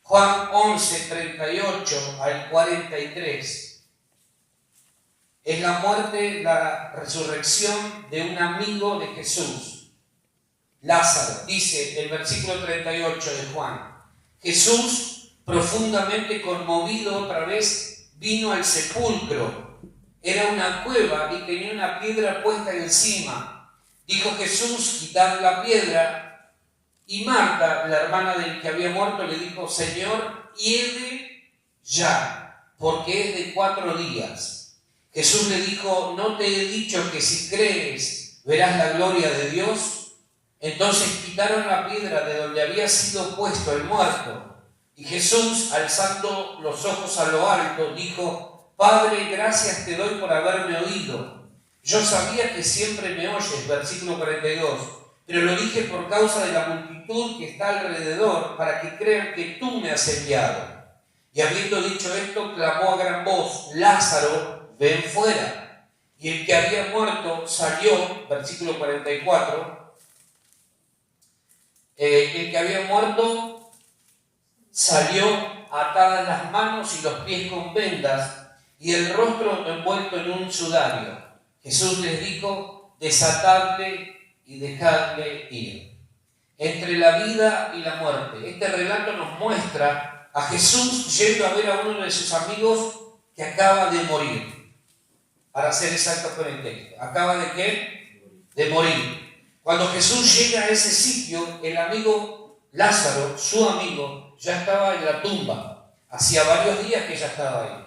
Juan 11, 38 al 43. Es la muerte, la resurrección de un amigo de Jesús, Lázaro. Dice el versículo 38 de Juan: Jesús, profundamente conmovido otra vez, vino al sepulcro. Era una cueva y tenía una piedra puesta encima. Dijo Jesús: quitad la piedra. Y Marta, la hermana del que había muerto, le dijo: Señor, hiede ya, porque es de 4 días. Jesús le dijo: ¿no te he dicho que si crees verás la gloria de Dios? Entonces quitaron la piedra de donde había sido puesto el muerto. Y Jesús, alzando los ojos a lo alto, dijo: Padre, gracias te doy por haberme oído. Yo sabía que siempre me oyes, versículo 42, pero lo dije por causa de la multitud que está alrededor, para que crean que tú me has enviado. Y habiendo dicho esto, clamó a gran voz: Lázaro, ven fuera. Y el que había muerto salió, versículo 44, el que había muerto salió atadas las manos y los pies con vendas y el rostro envuelto en un sudario. Jesús les dijo: desatadle y dejadle ir. Entre la vida y la muerte. Este relato nos muestra a Jesús yendo a ver a uno de sus amigos que acaba de morir. Para ser exactos con el texto. ¿Acaba de qué? De morir. Cuando Jesús llega a ese sitio, el amigo Lázaro, su amigo, ya estaba en la tumba. Hacía varios días que ya estaba ahí.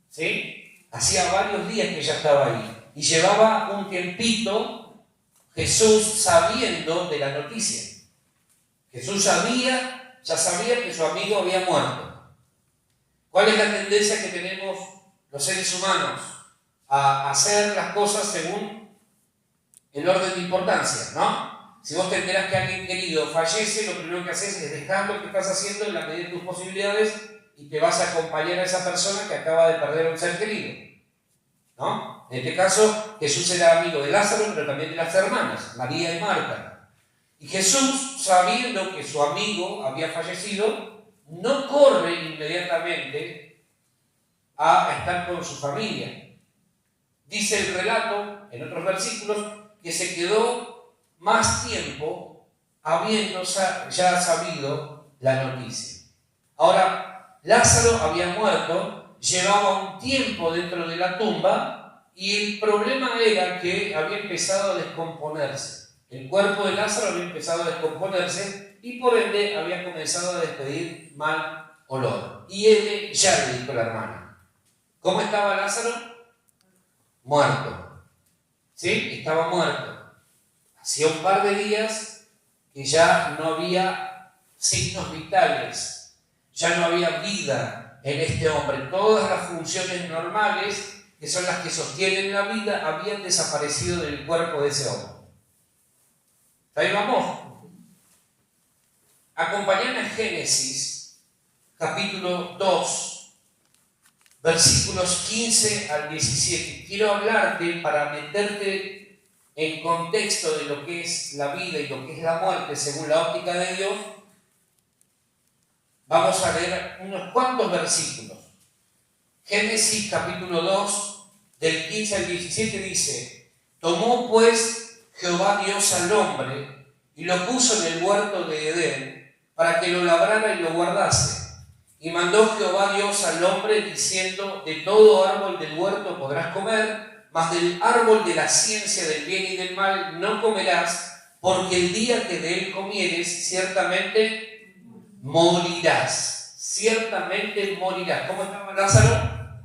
¿Sí? Hacía varios días que ya estaba ahí. Y llevaba un tiempito Jesús sabiendo de la noticia. Jesús ya sabía que su amigo había muerto. ¿Cuál es la tendencia que tenemos los seres humanos? A hacer las cosas según el orden de importancia, ¿no? Si vos te enterás que alguien querido fallece, lo primero que haces es dejar lo que estás haciendo en la medida de tus posibilidades y te vas a acompañar a esa persona que acaba de perder a un ser querido, ¿no? En este caso, Jesús era amigo de Lázaro, pero también de las hermanas, María y Marta. Y Jesús, sabiendo que su amigo había fallecido, no corre inmediatamente a estar con su familia. Dice el relato, en otros versículos, que se quedó más tiempo habiendo ya sabido la noticia. Ahora, Lázaro había muerto, llevaba un tiempo dentro de la tumba y el problema era que había empezado a descomponerse. El cuerpo de Lázaro había empezado a descomponerse y por ende había comenzado a despedir mal olor. Y él ya le dijo a la hermana: ¿cómo estaba Lázaro? Muerto. ¿Sí? Estaba muerto. Hacía un par de días que ya no había signos vitales, ya no había vida en este hombre. Todas las funciones normales, que son las que sostienen la vida, habían desaparecido del cuerpo de ese hombre. Ahí vamos. Acompañame a Génesis, capítulo 2. Versículos 15 al 17. Quiero hablarte para meterte en contexto de lo que es la vida y lo que es la muerte según la óptica de Dios. Vamos a leer unos cuantos versículos. Génesis capítulo 2, del 15 al 17 dice: tomó pues Jehová Dios al hombre y lo puso en el huerto de Edén para que lo labrara y lo guardase. Y mandó Jehová Dios al hombre diciendo: de todo árbol del huerto podrás comer, mas del árbol de la ciencia del bien y del mal no comerás, porque el día que de él comieres, ciertamente morirás. Ciertamente morirás. ¿Cómo estaba Lázaro?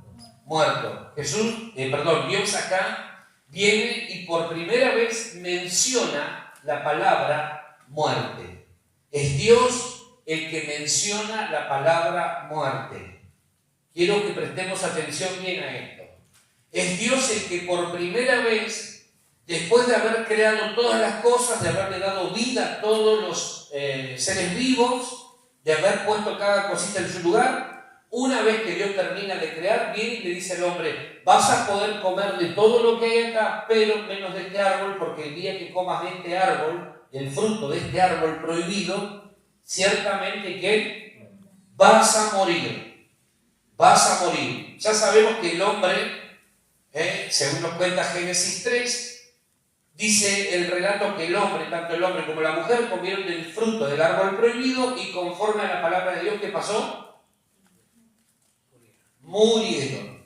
Muerto. Dios acá viene y por primera vez menciona la palabra muerte. Es Dios el que menciona la palabra muerte. Quiero que prestemos atención bien a esto. Es Dios el que por primera vez, después de haber creado todas las cosas, de haberle dado vida a todos los seres vivos, de haber puesto cada cosita en su lugar, una vez que Dios termina de crear, viene y le dice al hombre: vas a poder comer de todo lo que hay acá, pero menos de este árbol, porque el día que comas de este árbol, el fruto de este árbol prohibido, ciertamente que vas a morir, vas a morir. Ya sabemos que el hombre, según nos cuenta Génesis 3, dice el relato que el hombre, tanto el hombre como la mujer, comieron del fruto del árbol prohibido y conforme a la palabra de Dios, ¿qué pasó? Murieron.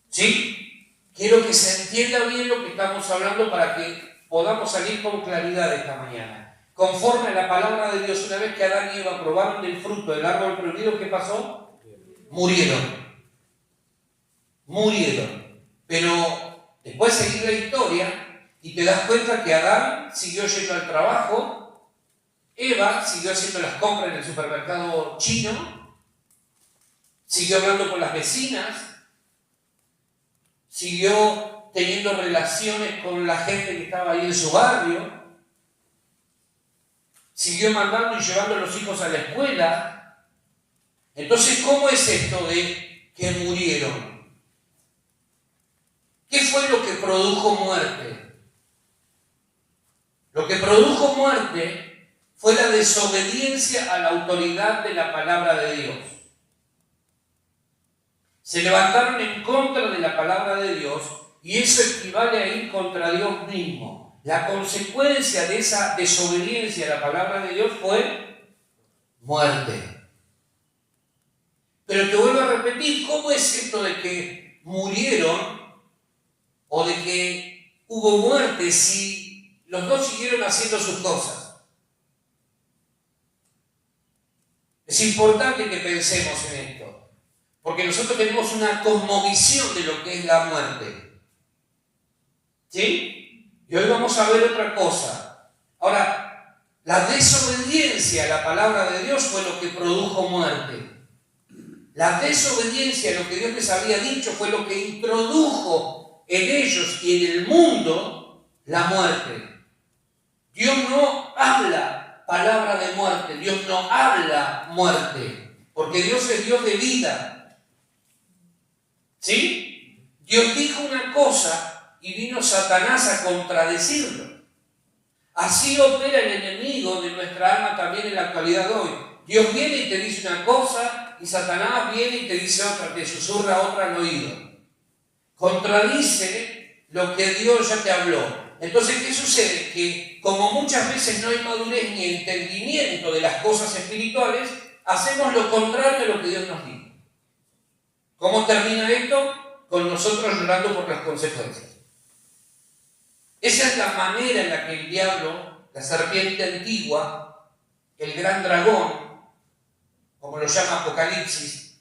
¿Sí? Quiero que se entienda bien lo que estamos hablando para que podamos salir con claridad esta mañana. Conforme a la palabra de Dios, una vez que Adán y Eva probaron del fruto del árbol prohibido, ¿qué pasó? Murieron. Murieron. Pero después seguir la historia y te das cuenta que Adán siguió yendo al trabajo, Eva siguió haciendo las compras en el supermercado chino, siguió hablando con las vecinas, siguió teniendo relaciones con la gente que estaba ahí en su barrio, siguió mandando y llevando a los hijos a la escuela. Entonces, ¿cómo es esto de que murieron? ¿Qué fue lo que produjo muerte? Lo que produjo muerte fue la desobediencia a la autoridad de la palabra de Dios. Se levantaron en contra de la palabra de Dios y eso equivale a ir contra Dios mismo. La consecuencia de esa desobediencia a la palabra de Dios fue muerte. Pero te vuelvo a repetir, ¿cómo es esto de que murieron o de que hubo muerte si los dos siguieron haciendo sus cosas? Es importante que pensemos en esto, porque nosotros tenemos una cosmovisión de lo que es la muerte. ¿Sí? Y hoy vamos a ver otra cosa. Ahora, la desobediencia a la palabra de Dios fue lo que produjo muerte. La desobediencia a lo que Dios les había dicho fue lo que introdujo en ellos y en el mundo la muerte. Dios no habla palabra de muerte, Dios no habla muerte, porque Dios es Dios de vida. ¿Sí? Dios dijo una cosa y vino Satanás a contradecirlo. Así opera el enemigo de nuestra alma también en la actualidad de hoy. Dios viene y te dice una cosa y Satanás viene y te dice otra, te susurra otra al oído. Contradice lo que Dios ya te habló. Entonces, ¿qué sucede? Que como muchas veces no hay madurez ni entendimiento de las cosas espirituales, hacemos lo contrario de lo que Dios nos dijo. ¿Cómo termina esto? Con nosotros llorando por las consecuencias. Esa es la manera en la que el diablo, la serpiente antigua, el gran dragón, como lo llama Apocalipsis,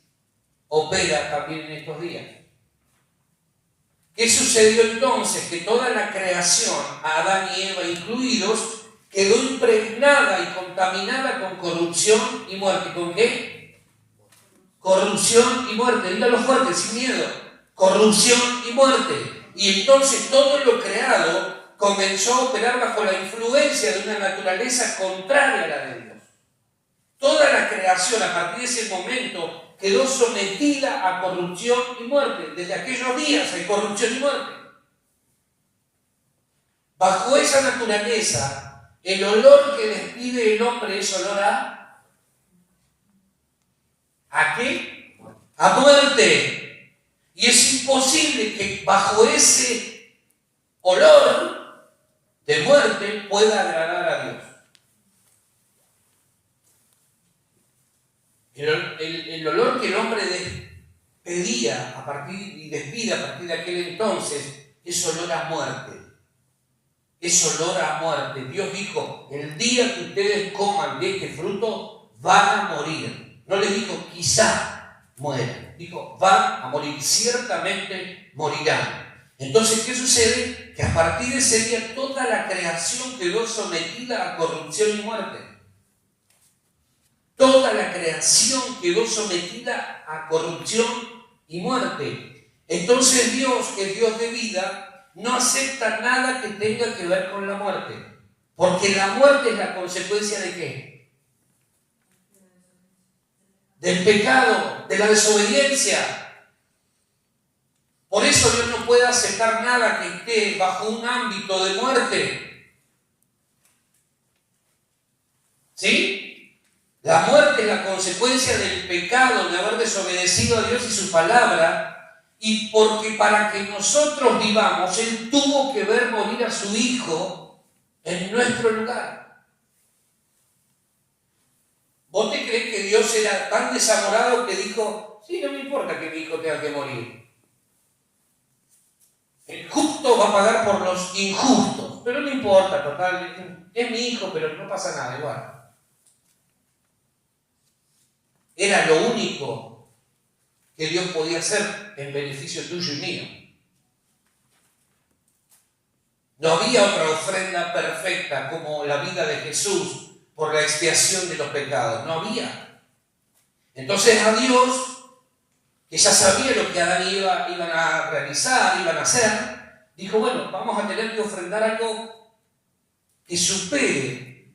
opera también en estos días. ¿Qué sucedió entonces? Que toda la creación, Adán y Eva incluidos, quedó impregnada y contaminada con corrupción y muerte. ¿Con qué? Corrupción y muerte. Dígalo fuerte, sin miedo. Corrupción y muerte. Y entonces todo lo creado comenzó a operar bajo la influencia de una naturaleza contraria a la de Dios. Toda la creación, a partir de ese momento, quedó sometida a corrupción y muerte. Desde aquellos días hay corrupción y muerte. Bajo esa naturaleza, el olor que despide el hombre es olor ¿a qué? A muerte. Y es imposible que bajo ese olor de muerte pueda agradar a Dios. El olor que el hombre despedía y despide a partir de aquel entonces es olor a muerte. Es olor a muerte. Dios dijo, el día que ustedes coman de este fruto, van a morir. No les dijo, quizá mueran. Dijo, van a morir. Ciertamente morirán. Entonces, ¿qué sucede? Que a partir de ese día toda la creación quedó sometida a corrupción y muerte. Toda la creación quedó sometida a corrupción y muerte. Entonces Dios, que es Dios de vida, no acepta nada que tenga que ver con la muerte. Porque la muerte es la consecuencia ¿de qué? Del pecado, de la desobediencia. Por eso Dios no puede aceptar nada que esté bajo un ámbito de muerte. ¿Sí? La muerte es la consecuencia del pecado, de haber desobedecido a Dios y su palabra, y porque para que nosotros vivamos, Él tuvo que ver morir a su Hijo en nuestro lugar. ¿Vos te crees que Dios era tan desamorado que dijo, sí, no me importa que mi hijo tenga que morir? El justo va a pagar por los injustos, pero no importa, total, es mi hijo, pero no pasa nada igual. Era lo único que Dios podía hacer en beneficio tuyo y mío. No había otra ofrenda perfecta como la vida de Jesús por la expiación de los pecados. No había. Entonces a Dios, que ya sabía lo que Adán y Eva iban a realizar, iban a hacer, dijo, bueno, vamos a tener que ofrendar algo que supere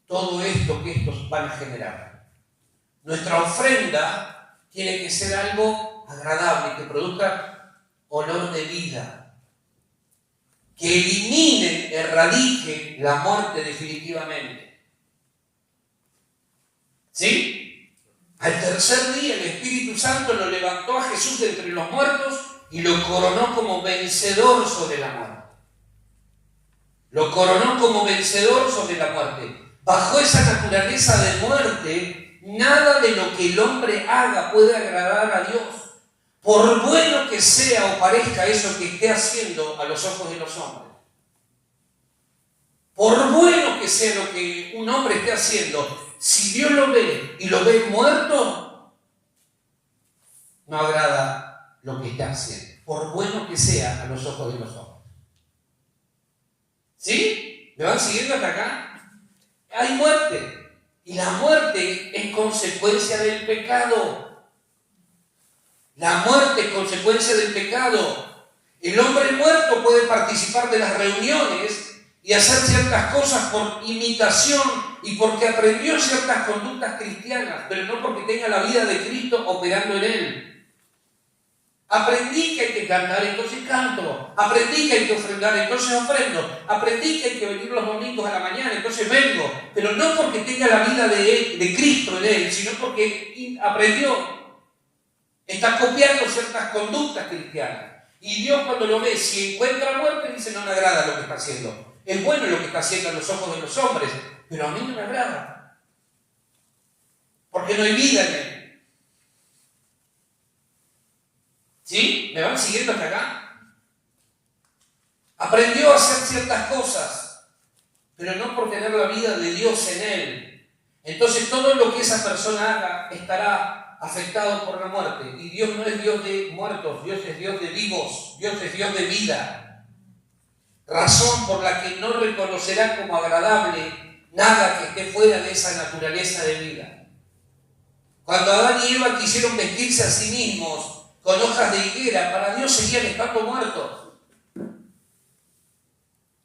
todo esto que estos van a generar. Nuestra ofrenda tiene que ser algo agradable, que produzca olor de vida, que elimine, erradique la muerte definitivamente. ¿Sí? Al tercer día el Espíritu Santo lo levantó a Jesús de entre los muertos y lo coronó como vencedor sobre la muerte. Lo coronó como vencedor sobre la muerte. Bajo esa naturaleza de muerte, nada de lo que el hombre haga puede agradar a Dios. Por bueno que sea o parezca eso que esté haciendo a los ojos de los hombres. Por bueno que sea lo que un hombre esté haciendo, si Dios lo ve y lo ve muerto, no agrada lo que está haciendo. Por bueno que sea a los ojos de los hombres. ¿Sí? ¿Me van siguiendo hasta acá? Hay muerte. Y la muerte es consecuencia del pecado. La muerte es consecuencia del pecado. El hombre muerto puede participar de las reuniones y hacer ciertas cosas por imitación y porque aprendió ciertas conductas cristianas, pero no porque tenga la vida de Cristo operando en él. Aprendí que hay que cantar, entonces canto. Aprendí que hay que ofrendar, entonces ofrendo. Aprendí que hay que venir los domingos a la mañana, entonces vengo. Pero no porque tenga la vida de Cristo en él, sino porque aprendió. Está copiando ciertas conductas cristianas. Y Dios cuando lo ve, si encuentra muerte, dice, no me agrada lo que está haciendo. Es bueno lo que está haciendo a los ojos de los hombres, pero a mí no me agrada. Porque no hay vida en él. ¿Sí? ¿Me van siguiendo hasta acá? Aprendió a hacer ciertas cosas, pero no por tener la vida de Dios en él. Entonces todo lo que esa persona haga estará afectado por la muerte. Y Dios no es Dios de muertos, Dios es Dios de vivos, Dios es Dios de vida. Razón por la que no reconocerá como agradable nada que esté fuera de esa naturaleza de vida. Cuando Adán y Eva quisieron vestirse a sí mismos con hojas de higuera, para Dios seguían estando muertos.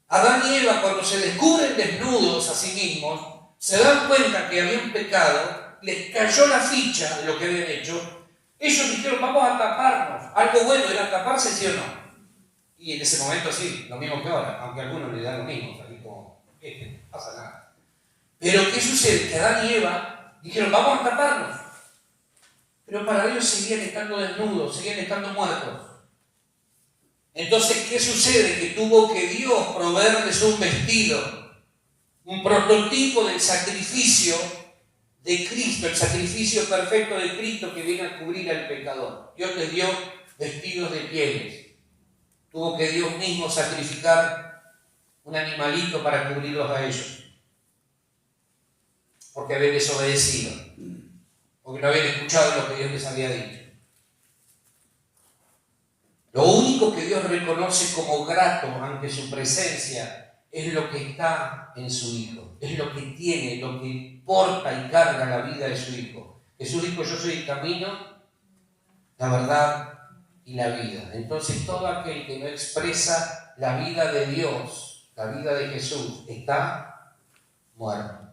Adán y Eva, cuando se descubren desnudos a sí mismos, se dan cuenta que habían pecado, les cayó la ficha de lo que habían hecho. Ellos dijeron, vamos a taparnos. Algo bueno era taparse, ¿sí o no? Y en ese momento sí, lo mismo que ahora, aunque a algunos le dan lo mismo, así como, no pasa nada. Pero ¿qué sucede? Que Adán y Eva dijeron, vamos a taparnos. Pero para Dios seguían estando desnudos, seguían estando muertos. Entonces, ¿qué sucede? Que tuvo que Dios proveerles un vestido, un prototipo del sacrificio de Cristo, el sacrificio perfecto de Cristo que viene a cubrir al pecador. Dios les dio vestidos de pieles. Tuvo que Dios mismo sacrificar un animalito para cubrirlos a ellos. Porque habían desobedecido. Porque no habían escuchado lo que Dios les había dicho. Lo único que Dios reconoce como grato ante su presencia es lo que está en su Hijo. Es lo que tiene, lo que porta y carga la vida de su Hijo. Jesús dijo, yo soy el camino, la verdad y la vida. Entonces todo aquel que no expresa la vida de Dios, la vida de Jesús, está muerto.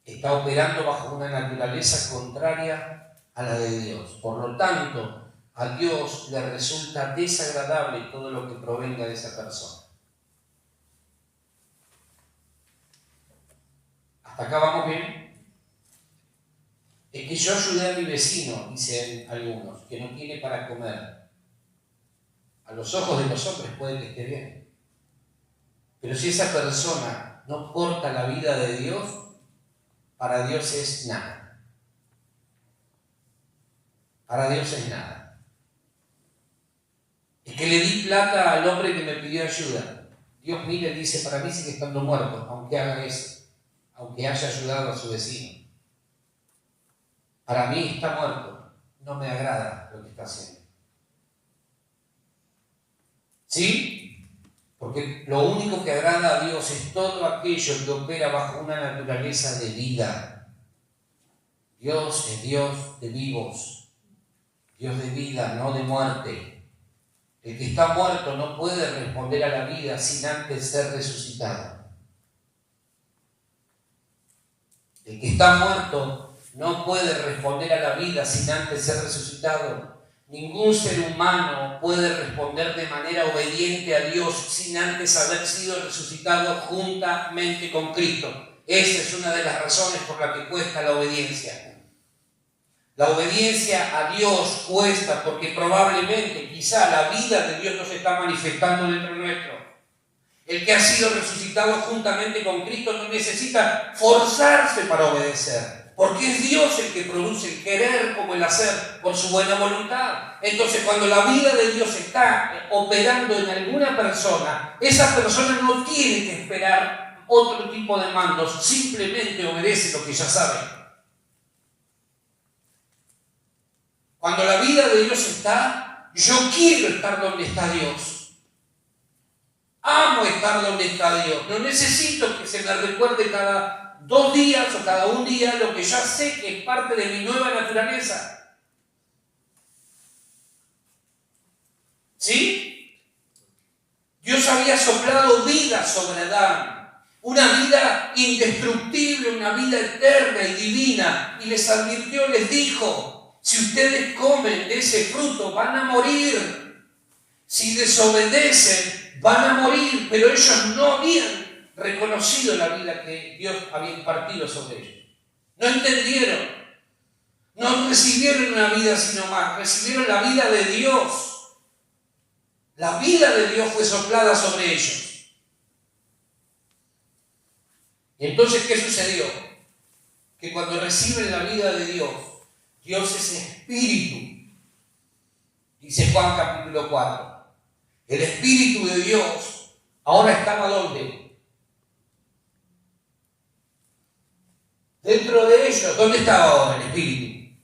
Está operando bajo una naturaleza contraria a la de Dios. Por lo tanto, a Dios le resulta desagradable todo lo que provenga de esa persona. ¿Hasta acá vamos bien? Es que yo ayudé a mi vecino, dicen algunos, que no tiene para comer. A los ojos de los hombres puede que esté bien. Pero si esa persona no corta la vida de Dios, para Dios es nada. Para Dios es nada. Es que le di plata al hombre que me pidió ayuda. Dios mira y dice, para mí sigue estando muerto, aunque haga eso, aunque haya ayudado a su vecino. Para mí está muerto, no me agrada lo que está haciendo. ¿Sí? Porque lo único que agrada a Dios es todo aquello que opera bajo una naturaleza de vida. Dios es Dios de vivos, Dios de vida, no de muerte. El que está muerto no puede responder a la vida sin antes ser resucitado. El que está muerto no puede responder a la vida sin antes ser resucitado. Ningún ser humano puede responder de manera obediente a Dios sin antes haber sido resucitado juntamente con Cristo. Esa es una de las razones por las que cuesta la obediencia. La obediencia a Dios cuesta porque probablemente, quizá, la vida de Dios no se está manifestando dentro nuestro. El que ha sido resucitado juntamente con Cristo no necesita forzarse para obedecer, porque es Dios el que produce el querer como el hacer por su buena voluntad. Entonces, cuando la vida de Dios está operando en alguna persona, esa persona no tiene que esperar otro tipo de mandos, simplemente obedece lo que ya sabe. Cuando la vida de Dios está, yo quiero estar donde está Dios. Amo estar donde está Dios. No necesito que se me recuerde cada 2 días o cada 1 día lo que ya sé que es parte de mi nueva naturaleza. ¿Sí? Dios había soplado vida sobre Adán. Una vida indestructible, una vida eterna y divina. Y les advirtió, les dijo, si ustedes comen de ese fruto van a morir. Si desobedecen van a morir. Pero ellos no habían reconocido la vida que Dios había impartido sobre ellos. No entendieron. No recibieron una vida sino más. Recibieron la vida de Dios. La vida de Dios fue soplada sobre ellos. Y entonces, ¿qué sucedió? Que cuando reciben la vida de Dios, Dios es espíritu. Dice Juan capítulo 4. El espíritu de Dios ahora estaba ¿dónde? Dentro de ellos. ¿Dónde estaba ahora el espíritu?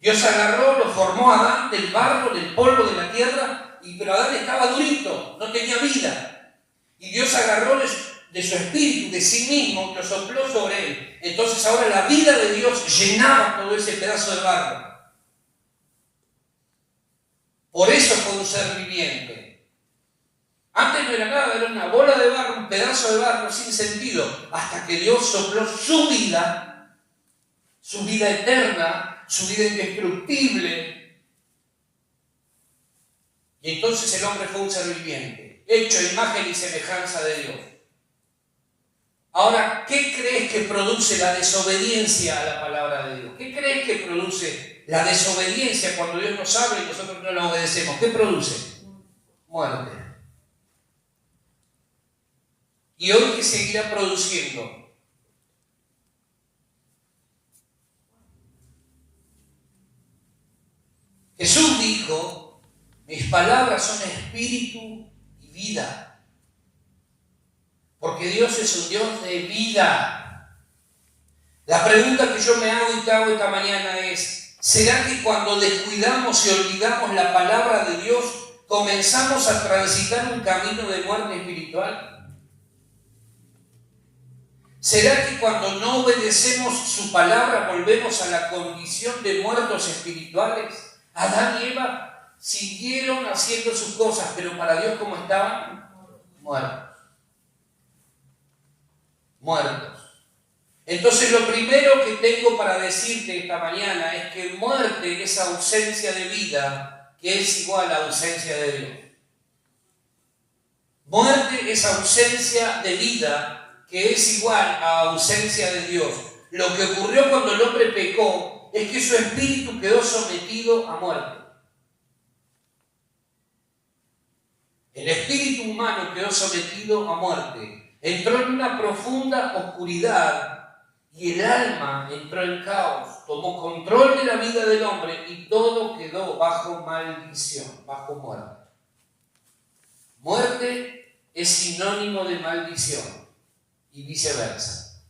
Dios agarró, lo formó a Adán del barro, del polvo de la tierra, pero Adán estaba durito, no tenía vida. Y Dios agarró de su espíritu, de sí mismo, y lo sopló sobre él. Entonces ahora la vida de Dios llenaba todo ese pedazo de barro. Por eso fue un ser viviente. Antes no era nada, era una bola de barro, un pedazo de barro sin sentido, hasta que Dios sopló su vida eterna, su vida indestructible. Y entonces el hombre fue un ser viviente, hecho a imagen y semejanza de Dios. Ahora, ¿qué crees que produce la desobediencia a la palabra de Dios? ¿Qué crees que produce la desobediencia cuando Dios nos habla y nosotros no la obedecemos? ¿Qué produce? Muerte. ¿Y hoy qué seguirá produciendo? Jesús dijo, mis palabras son espíritu y vida. Porque Dios es un Dios de vida. La pregunta que yo me hago y te hago esta mañana es, ¿será que cuando descuidamos y olvidamos la palabra de Dios, comenzamos a transitar un camino de muerte espiritual? ¿Será que cuando no obedecemos su palabra volvemos a la condición de muertos espirituales? Adán y Eva siguieron haciendo sus cosas, pero para Dios, ¿cómo estaban? Muertos. Entonces lo primero que tengo para decirte esta mañana es que muerte es ausencia de vida, que es igual a ausencia de Dios. Muerte es ausencia de vida, que es igual a ausencia de Dios. Lo que ocurrió cuando el hombre pecó es que su espíritu quedó sometido a muerte. El espíritu humano quedó sometido a muerte. Entró en una profunda oscuridad y el alma entró en caos. Tomó control de la vida del hombre y todo quedó bajo maldición, bajo muerte. Muerte es sinónimo de maldición y viceversa.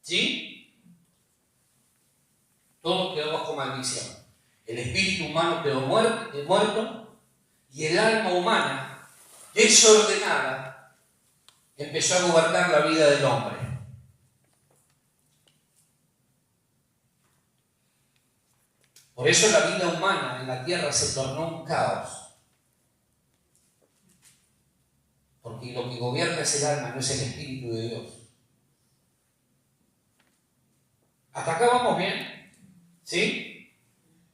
¿Sí? Todo quedó bajo maldición. El espíritu humano quedó muerto y el alma humana, desordenada, empezó a gobernar la vida del hombre. Por eso la vida humana en la tierra se tornó un caos. Porque lo que gobierna es el alma, no es el Espíritu de Dios. ¿Hasta acá vamos bien? ¿Sí?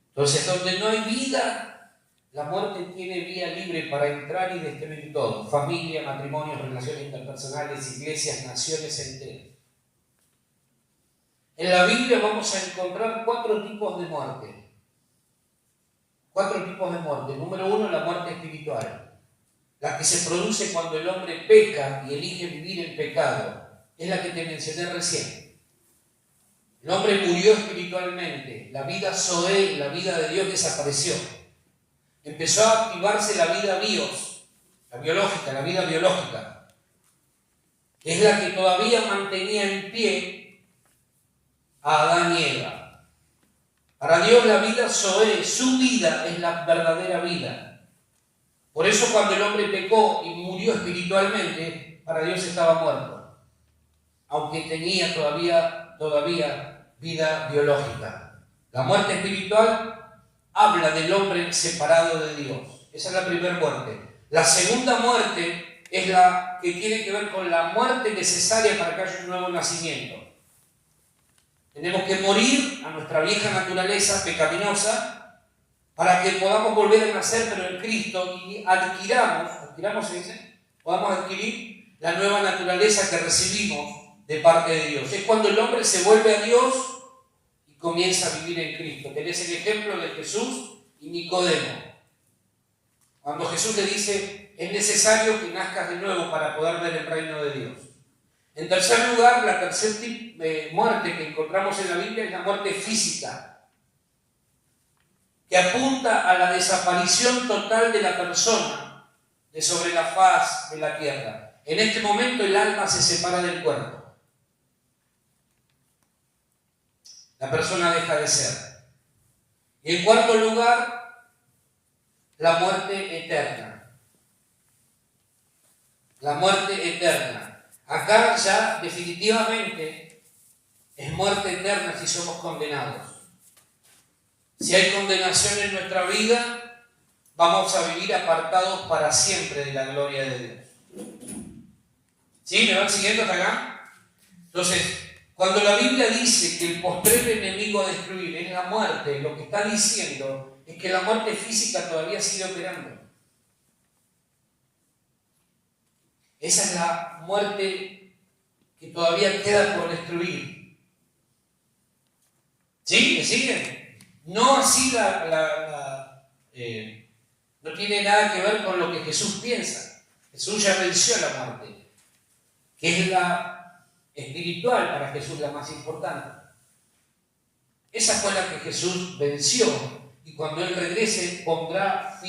Entonces, donde no hay vida, la muerte tiene vía libre para entrar y destruir todo. Familia, matrimonios, relaciones interpersonales, iglesias, naciones enteras. En la Biblia vamos a encontrar 4 tipos de muerte. 4 tipos de muerte. Número 1, la muerte espiritual. La que se produce cuando el hombre peca y elige vivir en pecado. Es la que te mencioné recién. El hombre murió espiritualmente. La vida Zoé, la vida de Dios, desapareció. Empezó a activarse la vida bios, la biológica, la vida biológica. Es la que todavía mantenía en pie a Adán y Eva. Para Dios la vida Zoé, su vida, es la verdadera vida. Por eso cuando el hombre pecó y murió espiritualmente, para Dios estaba muerto. Aunque tenía todavía vida biológica. La muerte espiritual habla del hombre separado de Dios. Esa es la primera muerte. La segunda muerte es la que tiene que ver con la muerte necesaria para que haya un nuevo nacimiento. Tenemos que morir a nuestra vieja naturaleza pecaminosa para que podamos volver a nacer, pero en Cristo, y adquiramos se dice, podamos adquirir la nueva naturaleza que recibimos de parte de Dios. Es cuando el hombre se vuelve a Dios y comienza a vivir en Cristo. Tenés el ejemplo de Jesús y Nicodemo. Cuando Jesús le dice, es necesario que nazcas de nuevo para poder ver el reino de Dios. En tercer lugar, la tercera muerte que encontramos en la Biblia es la muerte física, que apunta a la desaparición total de la persona de sobre la faz de la tierra. En este momento el alma se separa del cuerpo. La persona deja de ser. Y en cuarto lugar, la muerte eterna. La muerte eterna. Acá ya definitivamente es muerte eterna si somos condenados. Si hay condenación en nuestra vida, vamos a vivir apartados para siempre de la gloria de Dios. ¿Sí? ¿Me van siguiendo hasta acá? Entonces, cuando la Biblia dice que el postrer enemigo a destruir es la muerte, lo que está diciendo es que la muerte física todavía sigue operando. Esa es la muerte que todavía queda por destruir. ¿Sí? ¿Me siguen? No así no tiene nada que ver con lo que Jesús piensa. Jesús ya venció la muerte, que es la espiritual para Jesús, la más importante. Esa fue la que Jesús venció, y cuando Él regrese pondrá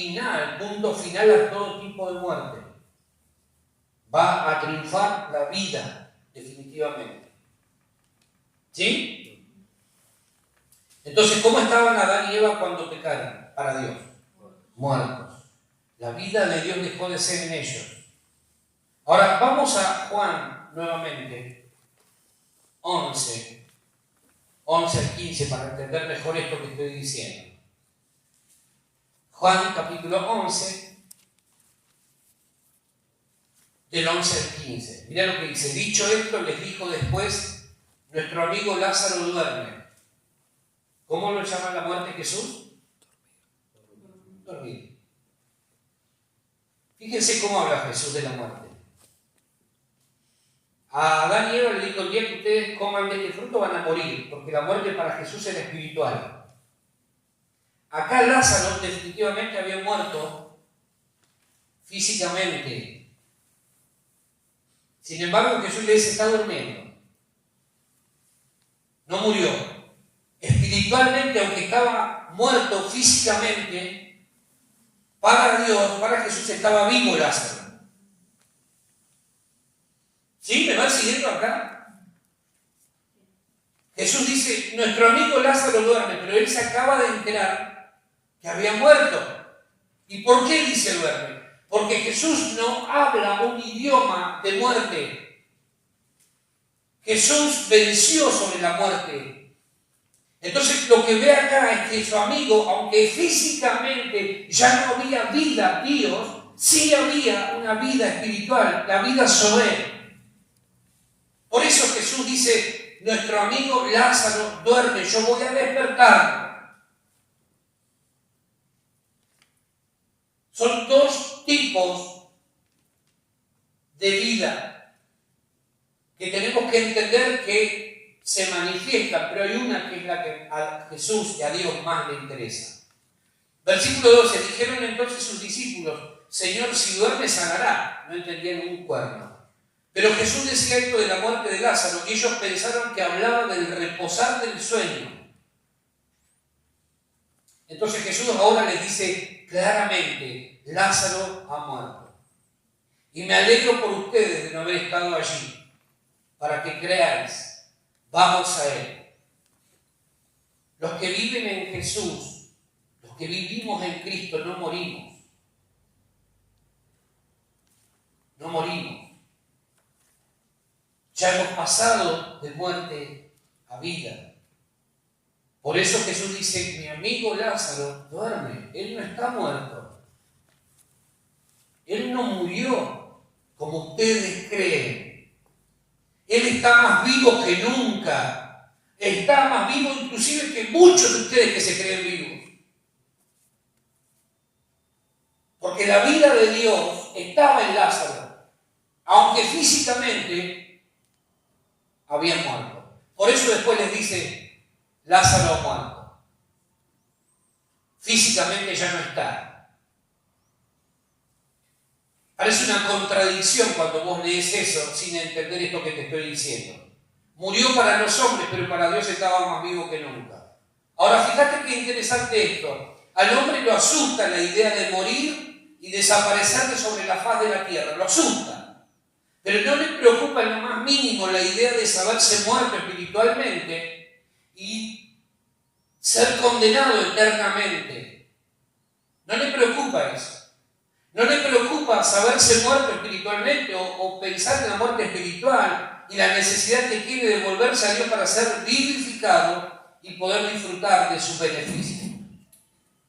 punto final a todo tipo de muerte. Va a triunfar la vida, definitivamente. ¿Sí? Entonces, ¿cómo estaban Adán y Eva cuando pecaron para Dios? Muertos. La vida de Dios dejó de ser en ellos. Ahora, vamos a Juan nuevamente, 11 al 15, para entender mejor esto que estoy diciendo. Juan capítulo 11, del 11 al 15. Mirá lo que dice. Dicho esto, les dijo después, nuestro amigo Lázaro duerme. ¿Cómo lo llama la muerte Jesús? Dormir. Fíjense cómo habla Jesús de la muerte. A Adán y Eva le dijo: el día que ustedes coman de este fruto van a morir, porque la muerte para Jesús era espiritual. Acá Lázaro definitivamente había muerto físicamente. Sin embargo, Jesús le dice: está durmiendo. No murió. Espiritualmente, aunque estaba muerto físicamente, para Dios, para Jesús estaba vivo Lázaro. ¿Sí? ¿Me van siguiendo acá? Jesús dice: nuestro amigo Lázaro duerme, pero él se acaba de enterar que había muerto. ¿Y por qué dice duerme? Porque Jesús no habla un idioma de muerte. Jesús venció sobre la muerte. Entonces lo que ve acá es que su amigo, aunque físicamente ya no había vida, Dios, sí había una vida espiritual, la vida sobre. Por eso Jesús dice: nuestro amigo Lázaro duerme, yo voy a despertar. Son dos tipos de vida que tenemos que entender que se manifiestan, pero hay una que es la que a Jesús y a Dios más le interesa. Versículo 12: dijeron entonces sus discípulos: Señor, si duerme sanará. No entendían un cuerno. Pero Jesús decía esto de la muerte de Lázaro y ellos pensaron que hablaba del reposar del sueño. Entonces Jesús ahora les dice claramente: Lázaro ha muerto. Y me alegro por ustedes de no haber estado allí, para que creáis. Vamos a Él. Los que viven en Jesús, los que vivimos en Cristo, no morimos. No morimos. Ya hemos pasado de muerte a vida. Por eso Jesús dice: mi amigo Lázaro duerme, él no está muerto. Él no murió como ustedes creen. Él está más vivo que nunca. Está más vivo inclusive que muchos de ustedes que se creen vivos. Porque la vida de Dios estaba en Lázaro, aunque físicamente había muerto. Por eso después les dice: Lázaro ha muerto. Físicamente ya no está. Parece una contradicción cuando vos lees eso sin entender esto que te estoy diciendo. Murió para los hombres, pero para Dios estaba más vivo que nunca. Ahora, fíjate qué interesante esto. Al hombre lo asusta la idea de morir y desaparecer de sobre la faz de la tierra. Lo asusta. Pero no le preocupa en lo más mínimo la idea de saberse muerto espiritualmente y ser condenado eternamente. No le preocupa eso. No le preocupa saberse muerto espiritualmente o pensar en la muerte espiritual y la necesidad que tiene de volverse a Dios para ser vivificado y poder disfrutar de sus beneficios.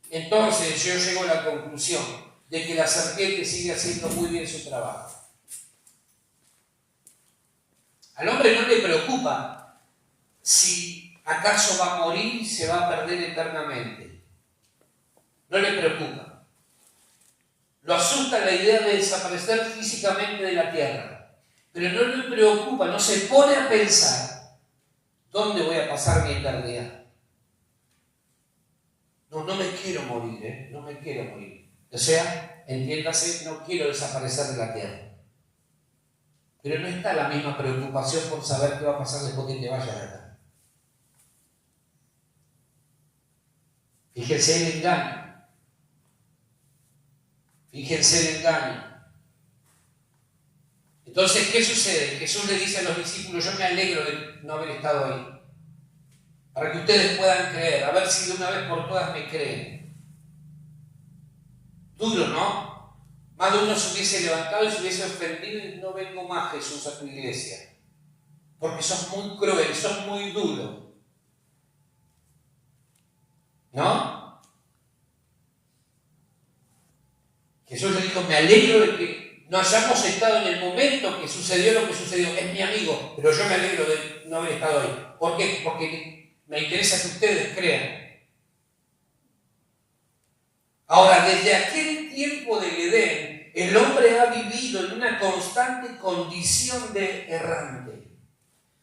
Entonces yo llego a la conclusión de que la serpiente sigue haciendo muy bien su trabajo. Al hombre no le preocupa si acaso va a morir y se va a perder eternamente. No le preocupa. Lo asusta la idea de desaparecer físicamente de la tierra. Pero no le preocupa, no se pone a pensar: ¿dónde voy a pasar mi eternidad? No me quiero morir, no me quiero morir. O sea, entiéndase, no quiero desaparecer de la tierra. Pero no está la misma preocupación por saber qué va a pasar después que te vayas de acá. Fíjense el engaño. Fíjense el engaño. Entonces, ¿qué sucede? Jesús le dice a los discípulos: yo me alegro de no haber estado ahí, para que ustedes puedan creer, a ver si de una vez por todas me creen. Duro, ¿no? Más de uno se hubiese levantado y se hubiese ofendido y: no vengo más, Jesús, a tu iglesia, porque sos muy cruel, sos muy duro. ¿No? Jesús le dijo: me alegro de que no hayamos estado en el momento que sucedió lo que sucedió. Es mi amigo, pero yo me alegro de no haber estado ahí. ¿Por qué? Porque me interesa que ustedes crean. Ahora, desde aquel tiempo del Edén, el hombre ha vivido en una constante condición de errante.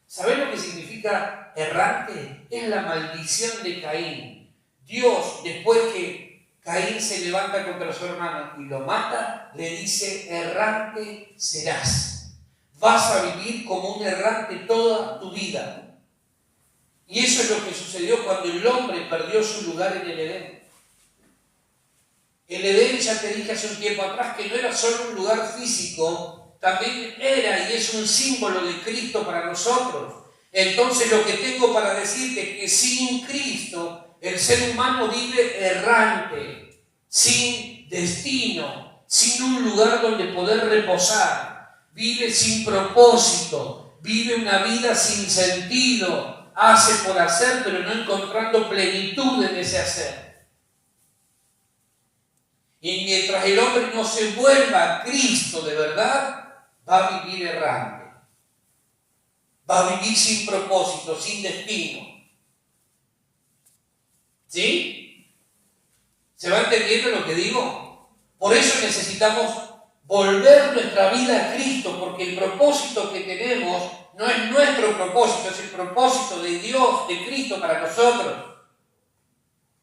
¿Sabés lo que significa errante? Es la maldición de Caín. Dios, después que Caín se levanta contra su hermano y lo mata, le dice: errante serás. Vas a vivir como un errante toda tu vida. Y eso es lo que sucedió cuando el hombre perdió su lugar en el Edén. El Edén, ya te dije hace un tiempo atrás, que no era solo un lugar físico, también era y es un símbolo de Cristo para nosotros. Entonces lo que tengo para decirte es que sin Cristo el ser humano vive errante, sin destino, sin un lugar donde poder reposar, vive sin propósito, vive una vida sin sentido, hace por hacer pero no encontrando plenitud en ese hacer. Y mientras el hombre no se vuelva a Cristo de verdad, va a vivir errante. Va a vivir sin propósito, sin destino. ¿Sí? ¿Se va entendiendo lo que digo? Por eso necesitamos volver nuestra vida a Cristo, porque el propósito que tenemos no es nuestro propósito, es el propósito de Dios, de Cristo para nosotros.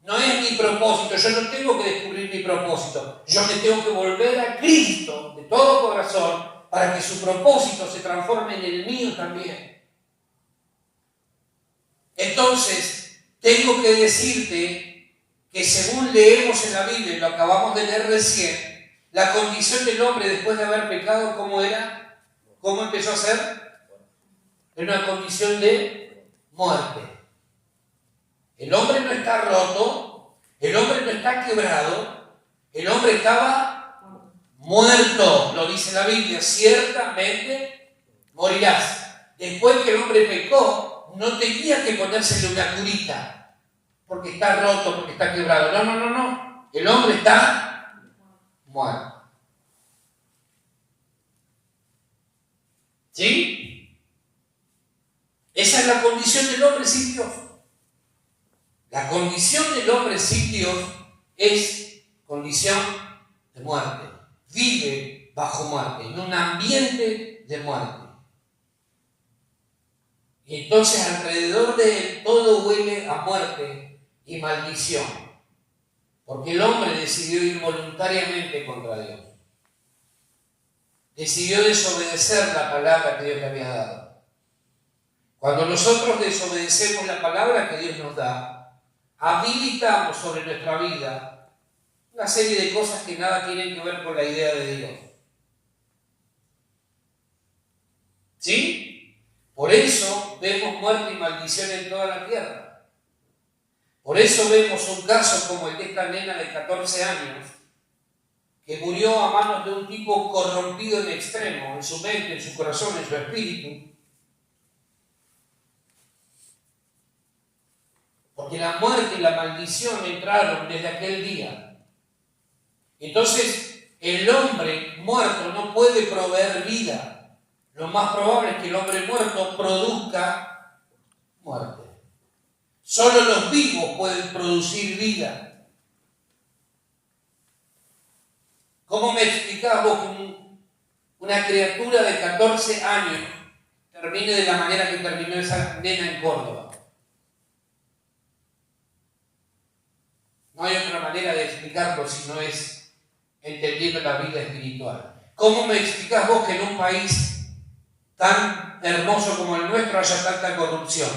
No es mi propósito, yo no tengo que descubrir mi propósito. Yo me tengo que volver a Cristo de todo corazón para que su propósito se transforme en el mío también. Entonces, tengo que decirte que según leemos en la Biblia, y lo acabamos de leer recién, la condición del hombre después de haber pecado, ¿cómo era? ¿Cómo empezó a ser? Era una condición de muerte. El hombre no está roto, el hombre no está quebrado, el hombre estaba muerto, lo dice la Biblia, ciertamente morirás. Después que el hombre pecó, no tenía que ponérsele una curita, porque está roto, porque está quebrado. No. El hombre está muerto. ¿Sí? Esa es la condición del hombre sin Dios. La condición del hombre sin Dios es condición de muerte. Vive bajo muerte, en un ambiente de muerte. Y entonces alrededor de él todo huele a muerte y maldición. Porque el hombre decidió ir voluntariamente contra Dios. Decidió desobedecer la palabra que Dios le había dado. Cuando nosotros desobedecemos la palabra que Dios nos da, habilitamos sobre nuestra vida una serie de cosas que nada tienen que ver con la idea de Dios. ¿Sí? Por eso vemos muerte y maldición en toda la tierra. Por eso vemos un caso como el de esta nena de 14 años que murió a manos de un tipo corrompido en extremo, en su mente, en su corazón, en su espíritu. Porque la muerte y la maldición entraron desde aquel día. Entonces, el hombre muerto no puede proveer vida. Lo más probable es que el hombre muerto produzca muerte. Solo los vivos pueden producir vida. ¿Cómo me explicás vos que una criatura de 14 años termine de la manera que terminó esa nena en Córdoba? No hay otra manera de explicarlo si no es entendiendo la vida espiritual. ¿Cómo me explicás vos que en un país tan hermoso como el nuestro haya tanta corrupción?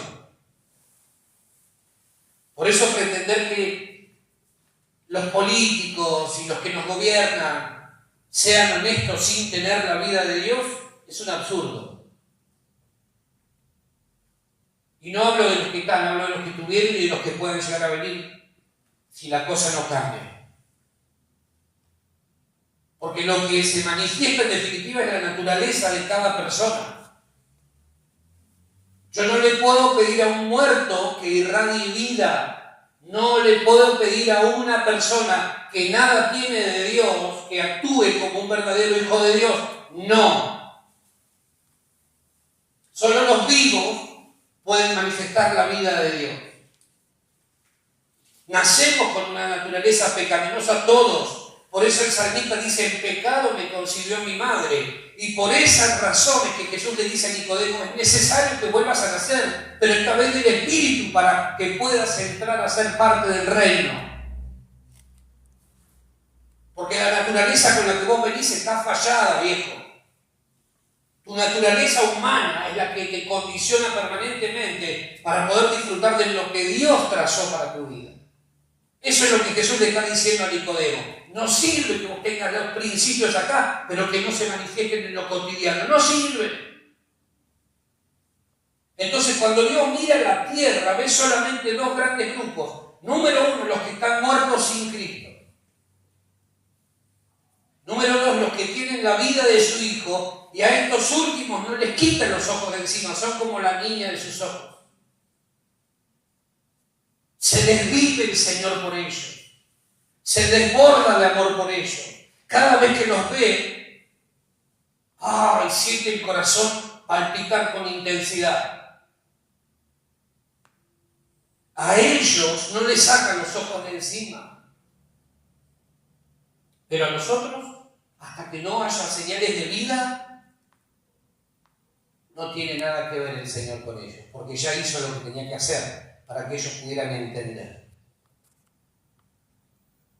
Por eso pretender que los políticos y los que nos gobiernan sean honestos sin tener la vida de Dios es un absurdo. Y no hablo de los que están, hablo de los que tuvieron y de los que pueden llegar a venir si la cosa no cambia. Porque lo que se manifiesta en definitiva es la naturaleza de cada persona. Yo no le puedo pedir a un muerto que irradie vida. No le puedo pedir a una persona que nada tiene de Dios que actúe como un verdadero hijo de Dios. No. Solo los vivos pueden manifestar la vida de Dios. Nacemos con una naturaleza pecaminosa todos, Por eso el salmista dice, en pecado me concibió mi madre. Y por esas razones que Jesús le dice a Nicodemo, es necesario que vuelvas a nacer, pero esta vez del Espíritu, para que puedas entrar a ser parte del reino. Porque la naturaleza con la que vos venís está fallada, viejo. Tu naturaleza humana es la que te condiciona permanentemente para poder disfrutar de lo que Dios trazó para tu vida. Eso es lo que Jesús le está diciendo a Nicodemo. No sirve que vos tengas los principios acá, pero que no se manifiesten en lo cotidiano. No sirve. Entonces, cuando Dios mira la tierra, ve solamente dos grandes grupos. Número uno, los que están muertos sin Cristo. Número dos, los que tienen la vida de su Hijo, y a estos últimos no les quitan los ojos de encima, son como la niña de sus ojos. Se desvive el Señor por ellos. Se desborda de amor por ellos. Cada vez que los ve, siente el corazón palpitar con intensidad. A ellos no les sacan los ojos de encima. Pero a nosotros, hasta que no haya señales de vida, no tiene nada que ver el Señor con ellos, porque ya hizo lo que tenía que hacer para que ellos pudieran entender.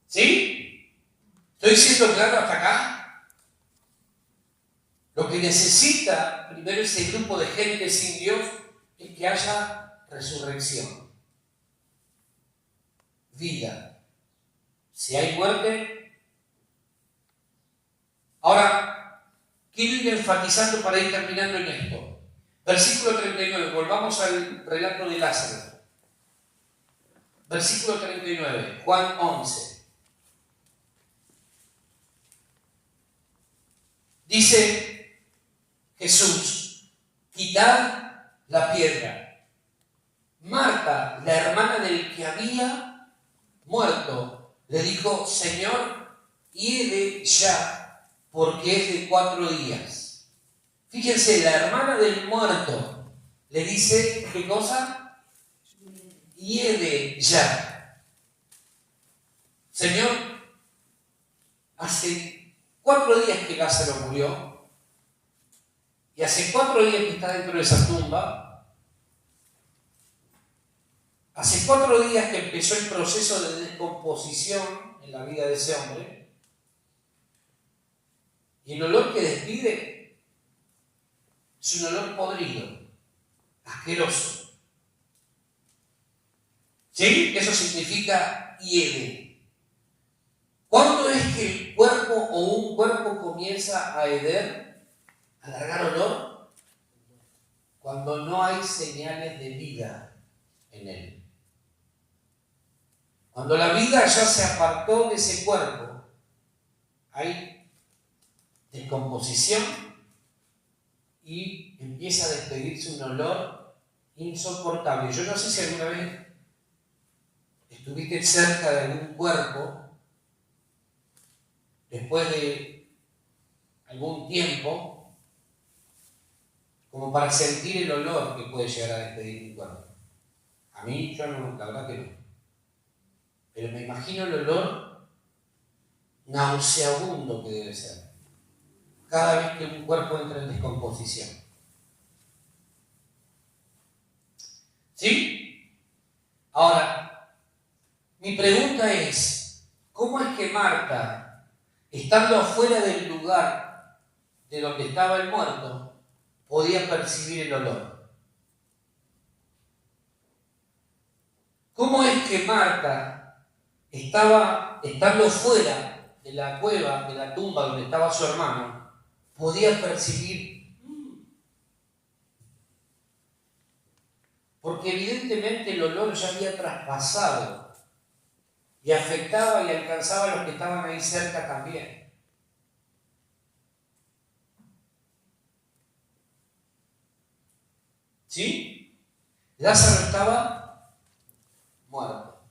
¿Sí? ¿Estoy siendo claro hasta acá? Lo que necesita primero ese grupo de gente sin Dios es que haya resurrección, vida. Si hay muerte. Ahora, quiero ir enfatizando para ir terminando en esto. Versículo 39, volvamos al relato de Lázaro. Versículo 39, Juan 11. Dice Jesús, quitad la piedra. Marta, la hermana del que había muerto, le dijo, Señor, hiede ya, porque es de 4 días. Fíjense, la hermana del muerto le dice, ¿qué cosa? Hiede ya. Señor, hace 4 días que Lázaro murió y hace 4 días que está dentro de esa tumba. Hace 4 días que empezó el proceso de descomposición en la vida de ese hombre. Y el olor que despide es un olor podrido, asqueroso. ¿Sí? Eso significa hiede. ¿Cuándo es que el cuerpo o un cuerpo comienza a heder, a largar olor? Cuando no hay señales de vida en él. Cuando la vida ya se apartó de ese cuerpo, hay descomposición y empieza a despedirse un olor insoportable. Yo no sé si alguna vez estuviste cerca de algún cuerpo después de algún tiempo, como para sentir el olor que puede llegar a despedir un cuerpo. A mí, yo no, la verdad que no. Pero me imagino el olor nauseabundo que debe ser cada vez que un cuerpo entra en descomposición. ¿Sí? Ahora, mi pregunta es, ¿cómo es que Marta, estando afuera del lugar de donde estaba el muerto, podía percibir el olor? ¿Cómo es que Marta estando fuera de la cueva, de la tumba donde estaba su hermano, podía percibir? Porque evidentemente el olor ya había traspasado y afectaba y alcanzaba a los que estaban ahí cerca también. ¿Sí? Lázaro estaba muerto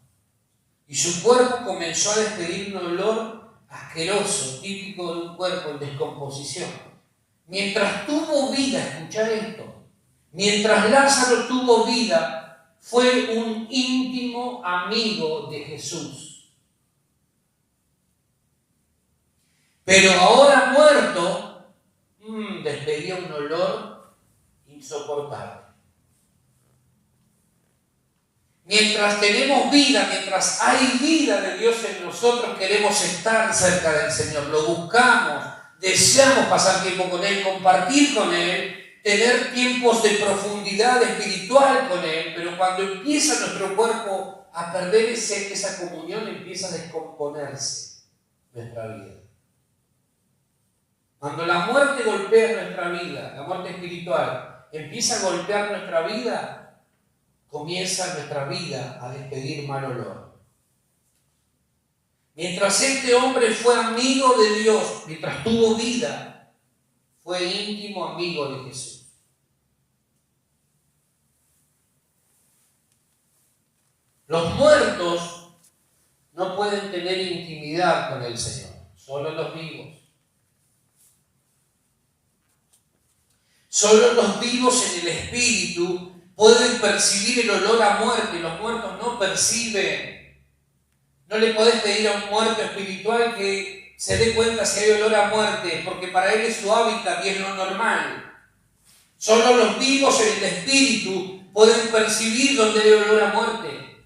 y su cuerpo comenzó a despedir un olor asqueroso, típico de un cuerpo en descomposición. Mientras tuvo vida, escuchad esto, mientras Lázaro tuvo vida, fue un íntimo amigo de Jesús. Pero ahora muerto, despedía un olor insoportable. Mientras tenemos vida, mientras hay vida de Dios en nosotros, queremos estar cerca del Señor. Lo buscamos, deseamos pasar tiempo con Él, compartir con Él, tener tiempos de profundidad espiritual con Él. Pero cuando empieza nuestro cuerpo a perder esa comunión, empieza a descomponerse nuestra vida. Cuando la muerte golpea nuestra vida, la muerte espiritual, empieza a golpear nuestra vida, comienza nuestra vida a despedir mal olor. Mientras este hombre fue amigo de Dios, mientras tuvo vida, fue íntimo amigo de Jesús. Los muertos no pueden tener intimidad con el Señor, solo los vivos. Solo los vivos en el Espíritu pueden percibir el olor a muerte. Los muertos no perciben. No le podés pedir a un muerto espiritual que se dé cuenta si hay olor a muerte, porque para él es su hábitat y es lo normal. Solo los vivos en el Espíritu pueden percibir donde hay olor a muerte.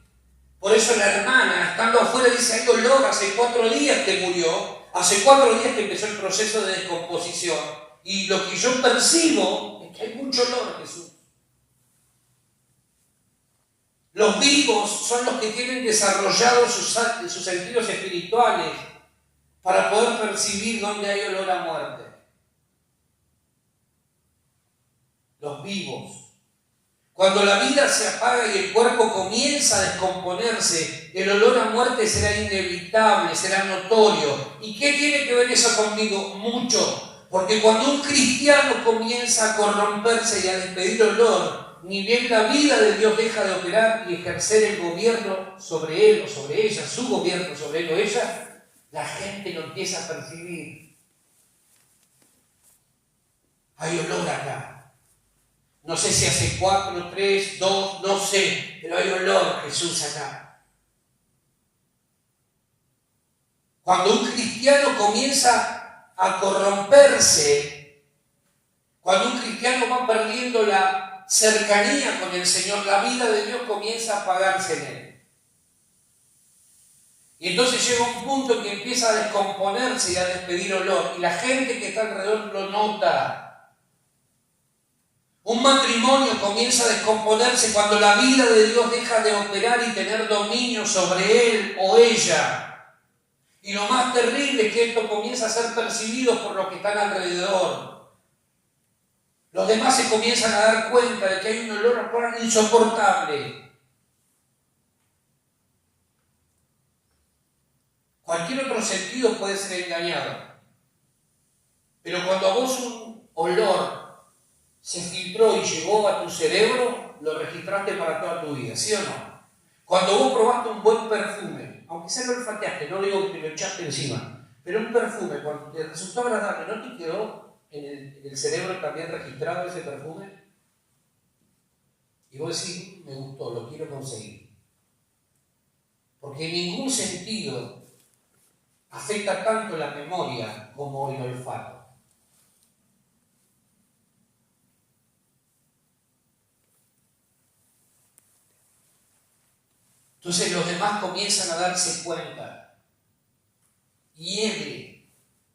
Por eso la hermana, estando afuera, dice: hay olor, hace 4 días que murió, hace 4 días que empezó el proceso de descomposición, y lo que yo percibo es que hay mucho olor, Jesús. Los vivos son los que tienen desarrollados sus sentidos espirituales para poder percibir dónde hay olor a muerte. Los vivos. Cuando la vida se apaga y el cuerpo comienza a descomponerse, el olor a muerte será inevitable, será notorio. ¿Y qué tiene que ver eso conmigo? Mucho. Porque cuando un cristiano comienza a corromperse y a despedir olor, ni bien la vida de Dios deja de operar y ejercer el gobierno sobre él o sobre ella, su gobierno sobre él o ella, la gente lo empieza a percibir. Hay olor acá. No sé si hace 4, 3, 2, no sé, pero hay olor, Jesús, acá. Cuando un cristiano comienza a corromperse, cuando un cristiano va perdiendo la cercanía con el Señor, la vida de Dios comienza a apagarse en él. Y entonces llega un punto que empieza a descomponerse y a despedir olor, y la gente que está alrededor lo nota. Un matrimonio comienza a descomponerse cuando la vida de Dios deja de operar y tener dominio sobre él o ella. Y lo más terrible es que esto comienza a ser percibido por los que están alrededor. Los demás se comienzan a dar cuenta de que hay un olor insoportable. Cualquier otro sentido puede ser engañado. Pero cuando a vos un olor se filtró y llegó a tu cerebro, lo registraste para toda tu vida, ¿sí o no? Cuando vos probaste un buen perfume, aunque sea lo olfateaste, no digo que lo echaste encima, pero un perfume, cuando te resultó agradable, ¿no te quedó en el cerebro también registrado ese perfume? Y vos decís: me gustó, lo quiero conseguir. Porque ningún sentido afecta tanto la memoria como el olfato. Entonces los demás comienzan a darse cuenta. Hiede.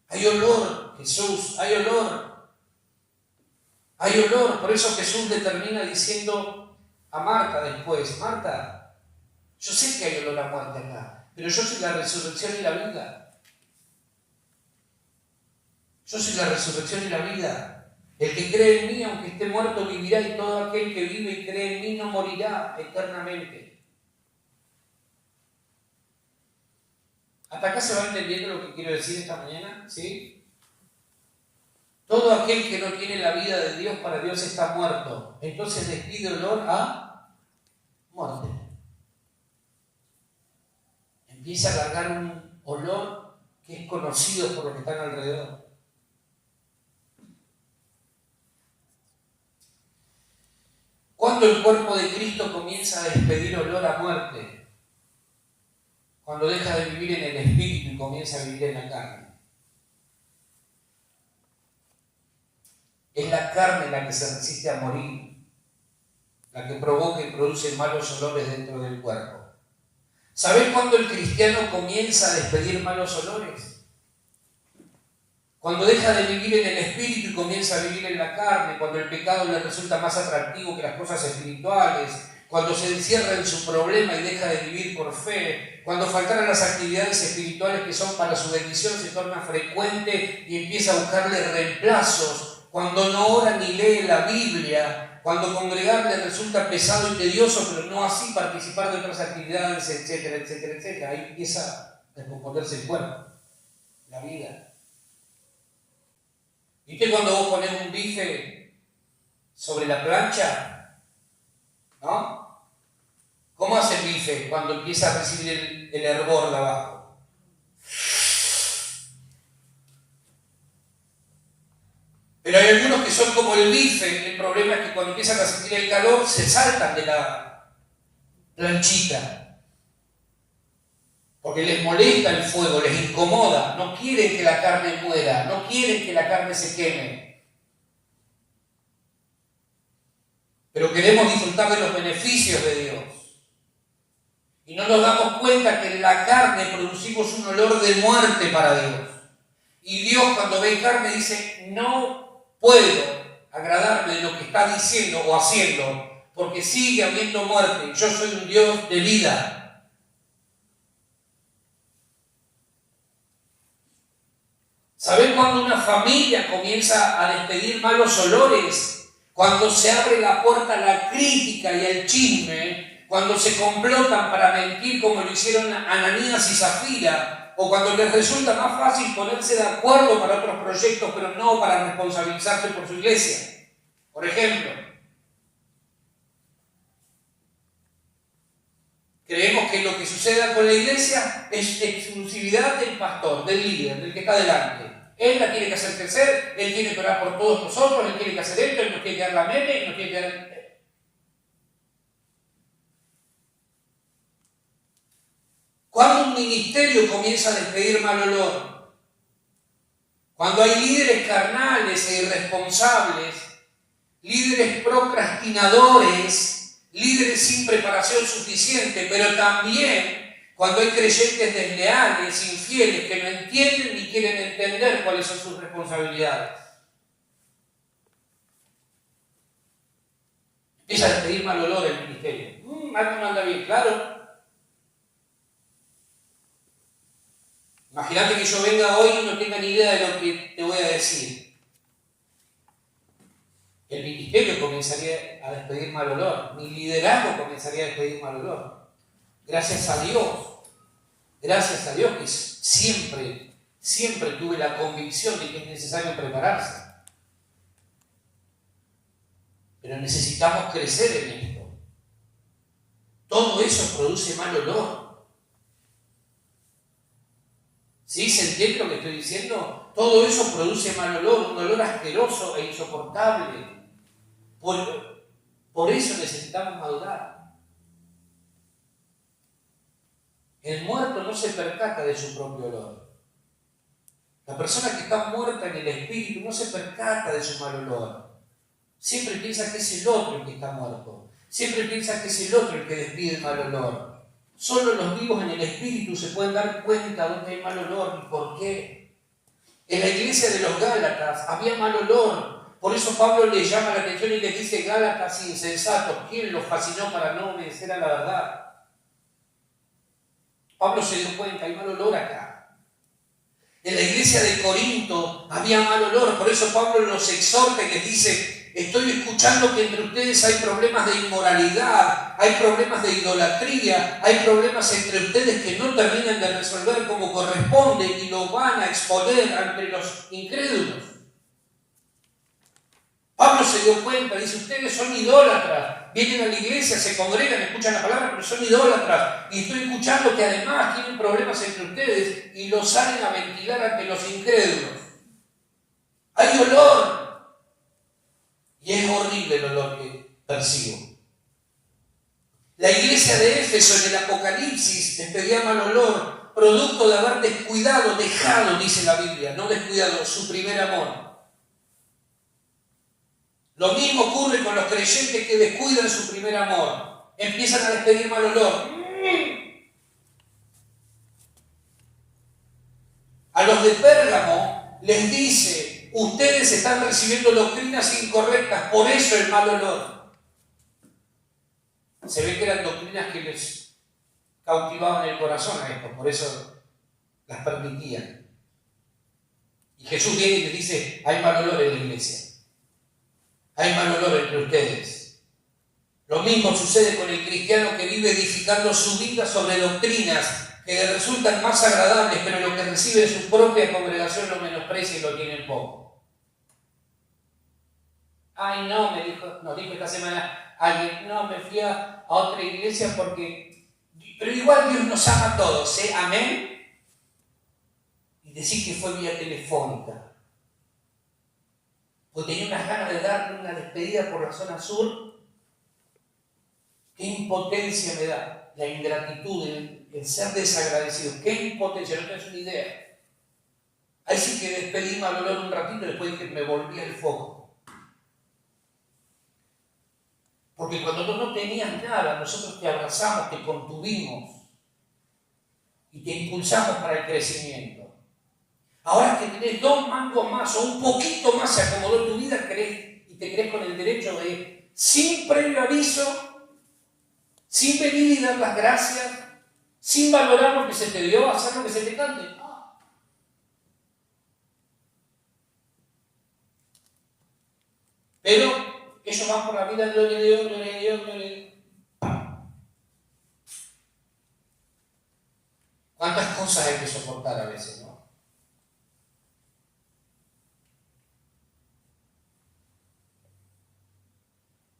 Hay olor, Jesús, hay olor. Hay olor. Por eso Jesús le termina diciendo a Marta después: Marta, yo sé que hay olor a muerte acá, pero yo soy la resurrección y la vida. Yo soy la resurrección y la vida. El que cree en mí, aunque esté muerto, vivirá, y todo aquel que vive y cree en mí no morirá eternamente. ¿Hasta acá se va entendiendo lo que quiero decir esta mañana? ¿Sí? Todo aquel que no tiene la vida de Dios, para Dios está muerto. Entonces despide olor a muerte. Empieza a largar un olor que es conocido por los que están alrededor. ¿Cuándo el cuerpo de Cristo comienza a despedir olor a muerte? Cuando deja de vivir en el Espíritu y comienza a vivir en la carne. Es la carne la que se resiste a morir, la que provoca y produce malos olores dentro del cuerpo. ¿Sabés cuándo el cristiano comienza a despedir malos olores? Cuando deja de vivir en el espíritu y comienza a vivir en la carne, cuando el pecado le resulta más atractivo que las cosas espirituales, cuando se encierra en su problema y deja de vivir por fe, cuando faltaran las actividades espirituales que son para su bendición se torna frecuente y empieza a buscarle reemplazos, cuando no ora ni lee la Biblia, cuando congregar le resulta pesado y tedioso, pero no así participar de otras actividades, etcétera, etcétera, etcétera. Ahí empieza a descomponerse el cuerpo, la vida. ¿Viste cuando vos ponés un bife sobre la plancha? ¿No? ¿Cómo hace el bife cuando empieza a recibir el hervor de abajo? Pero hay algunos que son como el bife. El problema es que cuando empiezan a sentir el calor se saltan de la planchita. Porque les molesta el fuego, les incomoda, no quieren que la carne muera, no quieren que la carne se queme. Pero queremos disfrutar de los beneficios de Dios. Y no nos damos cuenta que en la carne producimos un olor de muerte para Dios. Y Dios cuando ve carne dice, no puedo agradarme de lo que está diciendo o haciendo, porque sigue habiendo muerte. Yo soy un Dios de vida. ¿Saben cuando una familia comienza a despedir malos olores? Cuando se abre la puerta a la crítica y al chisme, cuando se complotan para mentir como lo hicieron Ananías y Zafira, o cuando les resulta más fácil ponerse de acuerdo para otros proyectos, pero no para responsabilizarse por su iglesia. Por ejemplo, creemos que lo que suceda con la iglesia es exclusividad del pastor, del líder, del que está delante. Él la tiene que hacer crecer, él tiene que orar por todos nosotros, él tiene que hacer esto, él nos tiene que dar la meme, él nos tiene que dar... Cuando un ministerio comienza a despedir mal olor, cuando hay líderes carnales e irresponsables, líderes procrastinadores, líderes sin preparación suficiente, pero también cuando hay creyentes desleales, infieles, que no entienden ni quieren entender cuáles son sus responsabilidades. Empieza a despedir mal olor el ministerio. Algo no anda bien, claro. Imagínate que yo venga hoy y no tenga ni idea de lo que te voy a decir. El ministerio comenzaría a despedir mal olor. Mi liderazgo comenzaría a despedir mal olor. Gracias a Dios que siempre tuve la convicción de que es necesario prepararse. Pero necesitamos crecer en esto. Todo eso produce mal olor. ¿Sí? ¿Se entiende lo que estoy diciendo? Todo eso produce mal olor, un olor asqueroso e insoportable. Por eso necesitamos madurar. El muerto no se percata de su propio olor. La persona que está muerta en el espíritu no se percata de su mal olor. Siempre piensa que es el otro el que está muerto. Siempre piensa que es el otro el que despide el mal olor. Solo los vivos en el espíritu se pueden dar cuenta dónde hay mal olor y por qué. En la iglesia de los Gálatas había mal olor. Por eso Pablo les llama la atención y les dice: Gálatas insensatos, ¿quién los fascinó para no obedecer a la verdad? Pablo se dio cuenta, hay mal olor acá. En la iglesia de Corinto había mal olor, por eso Pablo los exhorta y les dice: estoy escuchando que entre ustedes hay problemas de inmoralidad, hay problemas de idolatría, hay problemas entre ustedes que no terminan de resolver como corresponde y lo van a exponer ante los incrédulos. Pablo se dio cuenta, dice: ustedes son idólatras, vienen a la iglesia, se congregan, escuchan la palabra, pero son idólatras. Y estoy escuchando que además tienen problemas entre ustedes y los salen a ventilar ante los incrédulos. Hay olor. Y es horrible el olor que percibo. La iglesia de Éfeso en el Apocalipsis despedía mal olor, producto de haber descuidado, dejado, dice la Biblia, no descuidado, su primer amor. Lo mismo ocurre con los creyentes que descuidan su primer amor. Empiezan a despedir mal olor. A los de Pérgamo les dice: ustedes están recibiendo doctrinas incorrectas, por eso el mal olor. Se ve que eran doctrinas que les cautivaban el corazón a estos, por eso las permitían. Y Jesús viene y les dice: hay mal olor en la iglesia. Hay mal olor entre ustedes. Lo mismo sucede con el cristiano que vive edificando su vida sobre doctrinas que le resultan más agradables, pero lo que recibe de su propia congregación lo menosprecia y lo tiene poco. Ay, no, nos dijo esta semana alguien: no, me fui a otra iglesia porque... Pero igual Dios nos ama a todos, ¿eh? Amén. Y decir que fue vía telefónica. Porque tenía unas ganas de darle una despedida por la zona sur. Qué impotencia me da la ingratitud, el ser desagradecido. Qué impotencia, no tenés una idea. Ahí sí que despedí mal olor un ratito, después que me volví al foco. Porque cuando tú no tenías nada, nosotros te abrazamos, te contuvimos y te impulsamos para el crecimiento. Ahora que tenés 2 mangos más o un poquito más se acomodó tu vida, crees y te crees con el derecho de, sin previo aviso, sin venir y dar las gracias, sin valorar lo que se te dio, hacer lo que se te cante. No. Pero ellos van por la vida, gloria a Dios, gloria a Dios, gloria a Dios. ¿Cuántas cosas hay que soportar a veces, no?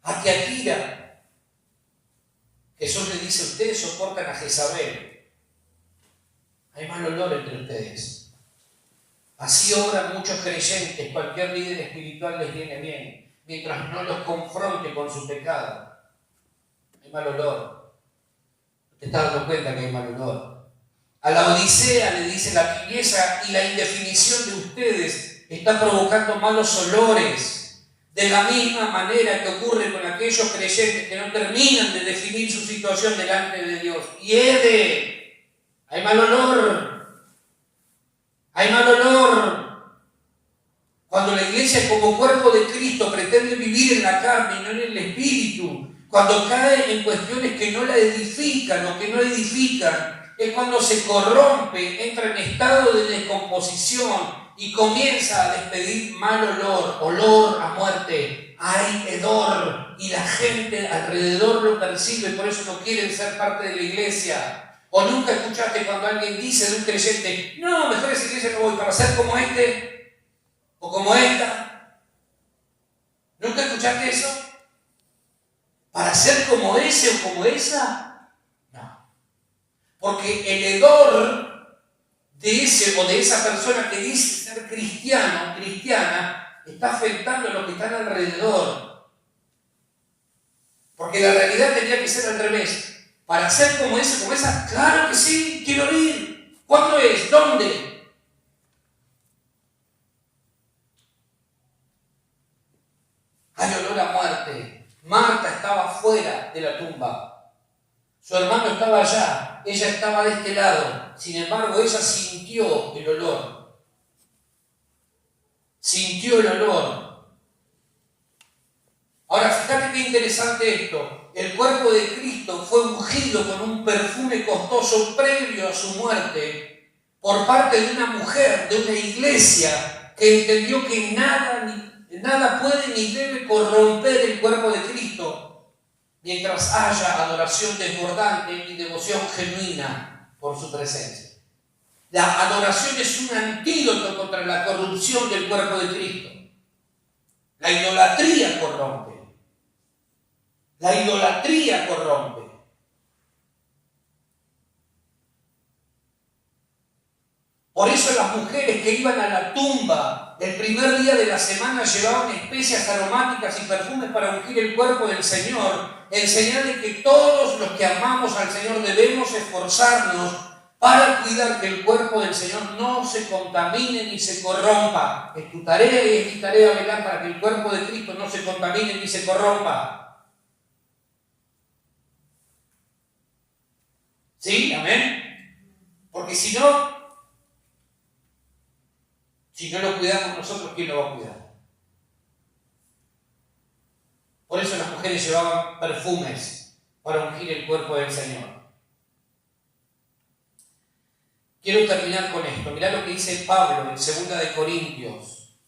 A Tiatira, Jesús le dice: ustedes soportan a Jezabel. Hay mal olor entre ustedes. Así obran muchos creyentes, cualquier líder espiritual les viene bien, mientras no los confronte con su pecado. Hay mal olor. ¿Te estás dando cuenta que hay mal olor? A la Odisea le dice: la tibieza y la indefinición de ustedes está provocando malos olores. De la misma manera que ocurre con aquellos creyentes que no terminan de definir su situación delante de Dios. ¡Hiede! Hay mal olor. Hay mal olor. Cuando la iglesia como cuerpo de Cristo pretende vivir en la carne y no en el espíritu, cuando cae en cuestiones que no la edifican o que no edifican, es cuando se corrompe, entra en estado de descomposición y comienza a despedir mal olor, olor a muerte. Hay hedor y la gente alrededor lo percibe, por eso no quieren ser parte de la iglesia. O nunca escuchaste cuando alguien dice de un creyente: no, mejor a esa iglesia no voy para ser como este o como esta. ¿Nunca escuchaste eso? ¿Para ser como ese o como esa? No. Porque el hedor de ese o de esa persona que dice ser cristiano, cristiana, está afectando a los que están alrededor. Porque la realidad tendría que ser al revés. Para ser como ese, como esa, claro que sí, quiero ir. ¿Cuándo es? ¿Dónde? Hay olor a muerte. Marta estaba fuera de la tumba. Su hermano estaba allá, ella estaba de este lado. Sin embargo, ella sintió el olor. Sintió el olor. Ahora, fíjate qué interesante esto. El cuerpo de Cristo fue ungido con un perfume costoso previo a su muerte por parte de una mujer, de una iglesia, que entendió que nada puede ni debe corromper el cuerpo de Cristo mientras haya adoración desbordante y devoción genuina por su presencia. La adoración es un antídoto contra la corrupción del cuerpo de Cristo. La idolatría corrompe. La idolatría corrompe. Por eso las mujeres que iban a la tumba el primer día de la semana llevaban especias aromáticas y perfumes para ungir el cuerpo del Señor, en señal de que todos los que amamos al Señor debemos esforzarnos para cuidar que el cuerpo del Señor no se contamine ni se corrompa. Es tu tarea y es mi tarea velar para que el cuerpo de Cristo no se contamine ni se corrompa. ¿Sí? ¿Amén? Porque si no lo cuidamos nosotros, ¿quién lo va a cuidar? Por eso las mujeres llevaban perfumes para ungir el cuerpo del Señor. Quiero terminar con esto. Mirá lo que dice Pablo en 2 de Corintios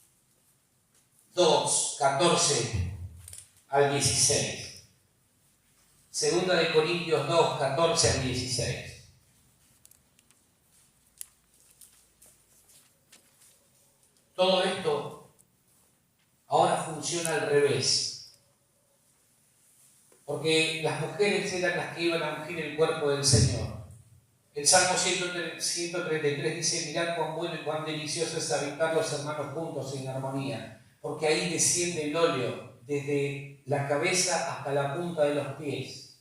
2, 14 al 16. 2 de Corintios 2, 14 al 16. Todo esto ahora funciona al revés. Porque las mujeres eran las que iban a ungir el cuerpo del Señor. El Salmo 133 dice: mirad cuán bueno y cuán delicioso es habitar los hermanos juntos en armonía, porque ahí desciende el óleo desde la cabeza hasta la punta de los pies.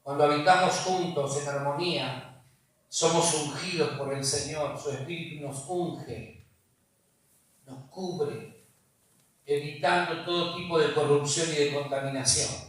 Cuando habitamos juntos en armonía, somos ungidos por el Señor. Su Espíritu nos unge, nos cubre, evitando todo tipo de corrupción y de contaminación.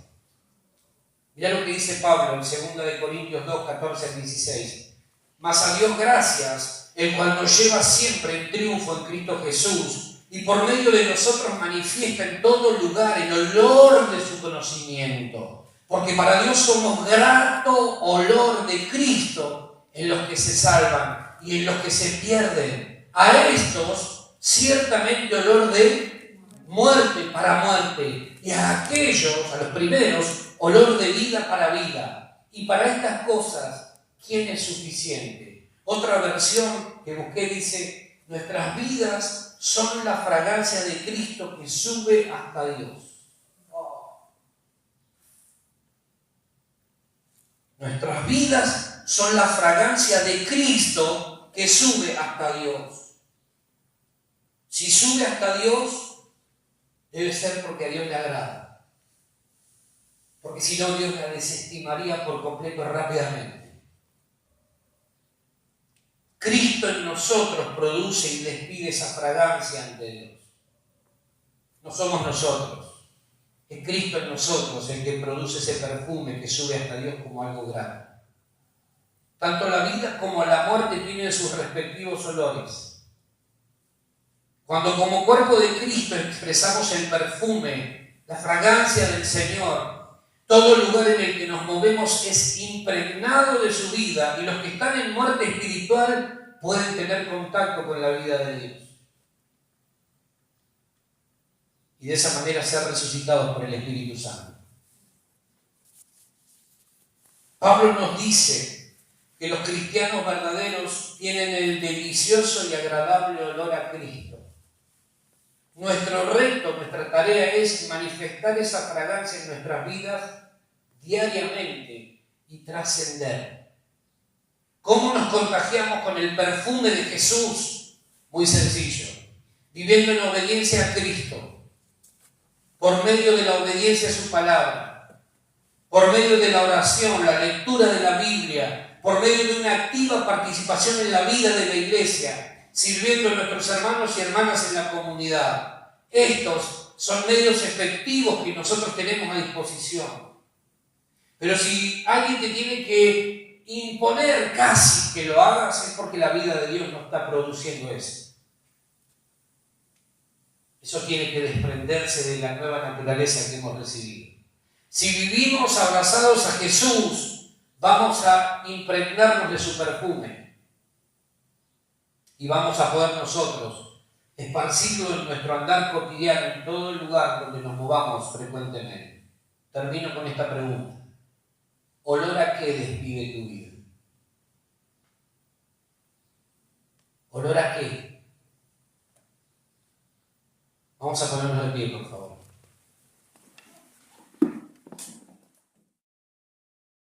Mirá lo que dice Pablo en 2 de Corintios 2, 14 al 16. Mas a Dios gracias, el cual nos lleva siempre en triunfo en Cristo Jesús, y por medio de nosotros manifiesta en todo lugar el olor de su conocimiento. Porque para Dios somos grato olor de Cristo en los que se salvan y en los que se pierden. A estos ciertamente olor de muerte para muerte, y a aquellos, a los primeros, olor de vida para vida. Y para estas cosas, ¿quién es suficiente? Otra versión que busqué dice: nuestras vidas son la fragancia de Cristo que sube hasta Dios. Nuestras vidas son la fragancia de Cristo que sube hasta Dios. Si sube hasta Dios, debe ser porque a Dios le agrada. Porque si no, Dios la desestimaría por completo rápidamente. Cristo en nosotros produce y despide esa fragancia ante Dios. No somos nosotros. Es Cristo en nosotros el que produce ese perfume que sube hasta Dios como algo grande. Tanto la vida como la muerte tienen sus respectivos olores. Cuando como cuerpo de Cristo expresamos el perfume, la fragancia del Señor, todo lugar en el que nos movemos es impregnado de su vida, y los que están en muerte espiritual pueden tener contacto con la vida de Dios. Y de esa manera ser resucitados por el Espíritu Santo. Pablo nos dice que los cristianos verdaderos tienen el delicioso y agradable olor a Cristo. Nuestro reto, nuestra tarea es manifestar esa fragancia en nuestras vidas diariamente y trascender. ¿Cómo nos contagiamos con el perfume de Jesús? Muy sencillo, viviendo en obediencia a Cristo, por medio de la obediencia a su palabra, por medio de la oración, la lectura de la Biblia, por medio de una activa participación en la vida de la iglesia, sirviendo a nuestros hermanos y hermanas en la comunidad. Estos son medios efectivos que nosotros tenemos a disposición. Pero si alguien te tiene que imponer casi que lo hagas, es porque la vida de Dios no está produciendo eso. Eso tiene que desprenderse de la nueva naturaleza que hemos recibido. Si vivimos abrazados a Jesús, vamos a impregnarnos de su perfume. Y vamos a poder nosotros esparcirlo en nuestro andar cotidiano, en todo el lugar donde nos movamos frecuentemente. Termino con esta pregunta. ¿Olor a qué despide tu vida? ¿Olor a qué? Vamos a ponernos de pie, por favor.